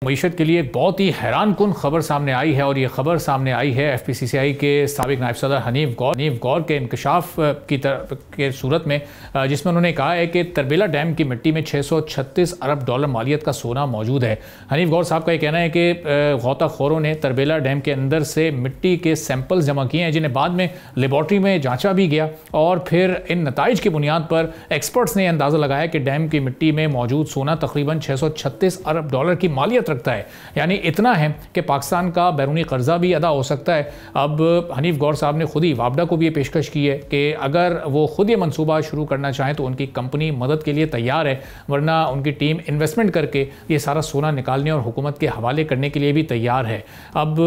मईशत के लिए एक बहुत ही हैरान कुन खबर सामने आई है और ये खबर सामने आई है FPCCI के साबिक नायब सदर हनीफ गौर के इंकशाफ के सूरत में, जिसमें उन्होंने कहा है कि तरबेला डैम की मिट्टी में 636 अरब डॉलर मालियत का सोना मौजूद है। हनीफ गौर साहब का ये कहना है कि गौताखोरों ने तरबेला डैम के अंदर से मिट्टी के सैंपल्स जमा किए हैं, जिन्हें बाद में लेबॉर्ट्री में जाँचा भी गया और फिर इन नताइज की बुनियाद पर एक्सपर्ट्स ने अंदाज़ा लगाया कि डैम की मिट्टी में मौजूद सोना तकरीबन 636 अरब डॉलर की मालियत रखता है, यानी इतना है कि पाकिस्तान का बैरूनी कर्जा भी अदा हो सकता है। अब हनीफ गौर साहब ने खुद ही वापडा को भी ये पेशकश की है कि अगर वो खुद ये मंसूबा शुरू करना चाहें तो उनकी कंपनी मदद के लिए तैयार है, वरना उनकी टीम इन्वेस्टमेंट करके ये सारा सोना निकालने और हुकूमत के हवाले करने के लिए भी तैयार है। अब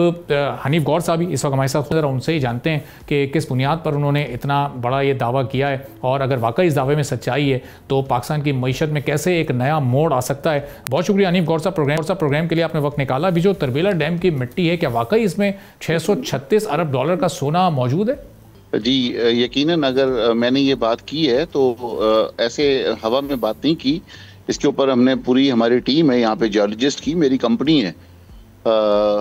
हनीफ गौर साहब इस वक्त हमारे साथ ज़रा उनसे ही जानते हैं कि किस बुनियाद पर उन्होंने इतना बड़ा ये दावा किया है और अगर वाकई इस दावे में सच्चाई है तो पाकिस्तान की मईशत में कैसे एक नया मोड़ आ सकता है। बहुत शुक्रिया हनीफ गौर साहब प्रोग्राम के लिए आपने वक्त निकाला। अभी जो तरबेला डैम की मिट्टी है, क्या वाकई इसमें 636 अरब डॉलर का सोना मौजूद है? जी यकीनन, अगर मैंने ये बात की है तो ऐसे हवा में बात नहीं की। इसके ऊपर हमने पूरी हमारी टीम है यहाँ पे जियोलॉजिस्ट की, मेरी कंपनी है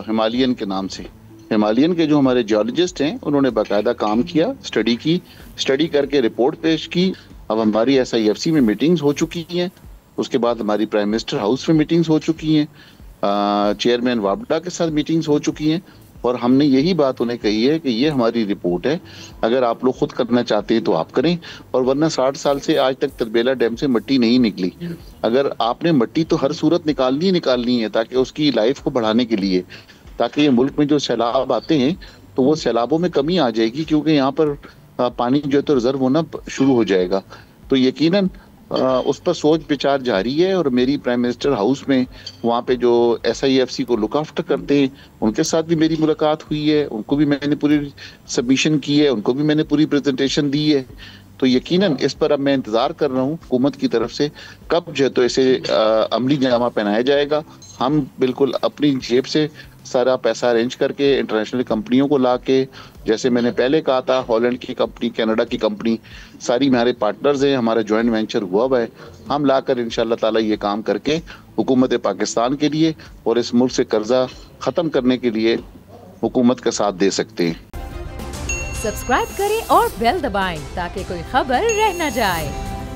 हिमालयन के नाम से। हिमालयन के जो हमारे जियोलॉजिस्ट हैं उन्होंने बाकायदा काम किया, स्टडी करके रिपोर्ट पेश की। अब हमारी SIFC में मीटिंग्स हो चुकी हैं, उसके बाद हमारी प्राइम मिनिस्टर हाउस में मीटिंग्स हो चुकी हैं, चेयरमैन वापडा के साथ मीटिंग्स हो चुकी हैं और हमने यही बात उन्हें कही है कि ये हमारी रिपोर्ट है, अगर आप लोग खुद करना चाहते हैं तो आप करें, और वरना 60 साल से आज तक तरबेला डैम से मिट्टी नहीं निकली। अगर आपने मिट्टी तो हर सूरत निकालनी है ताकि उसकी लाइफ को बढ़ाने के लिए, ताकि ये मुल्क में जो सैलाब आते हैं तो वो सैलाबों में कमी आ जाएगी, क्योंकि यहाँ पर पानी जो है तो रिजर्व होना शुरू हो जाएगा। तो यकीनन उस पर सोच विचार जारी है और मेरी प्राइम मिनिस्टर हाउस में वहाँ पे जो SIFC को लुक आफ्टर करते हैं उनके साथ भी मेरी मुलाकात हुई है, उनको भी मैंने पूरी सबमिशन की है, उनको भी मैंने पूरी प्रेजेंटेशन दी है। तो यकीनन इस पर अब मैं इंतज़ार कर रहा हूँ हुकूमत की तरफ से कब जो है तो इसे अमली जामा पहनाया जाएगा। हम बिल्कुल अपनी जेब से सारा पैसा अरेंज करके इंटरनेशनल कंपनियों को ला के, जैसे मैंने पहले कहा था, हॉलैंड की कंपनी, कनाडा की कंपनी, सारी हमारे पार्टनर्स हैं, हमारा जॉइंट वेंचर हुआ है, हम लाकर इंशाल्लाह ताला ये काम करके हुकूमत पाकिस्तान के लिए और इस मुल्क से कर्जा ख़त्म करने के लिए हुकूमत का साथ दे सकते हैं। सब्सक्राइब करें और बेल दबाएं ताकि कोई खबर रह न जाए।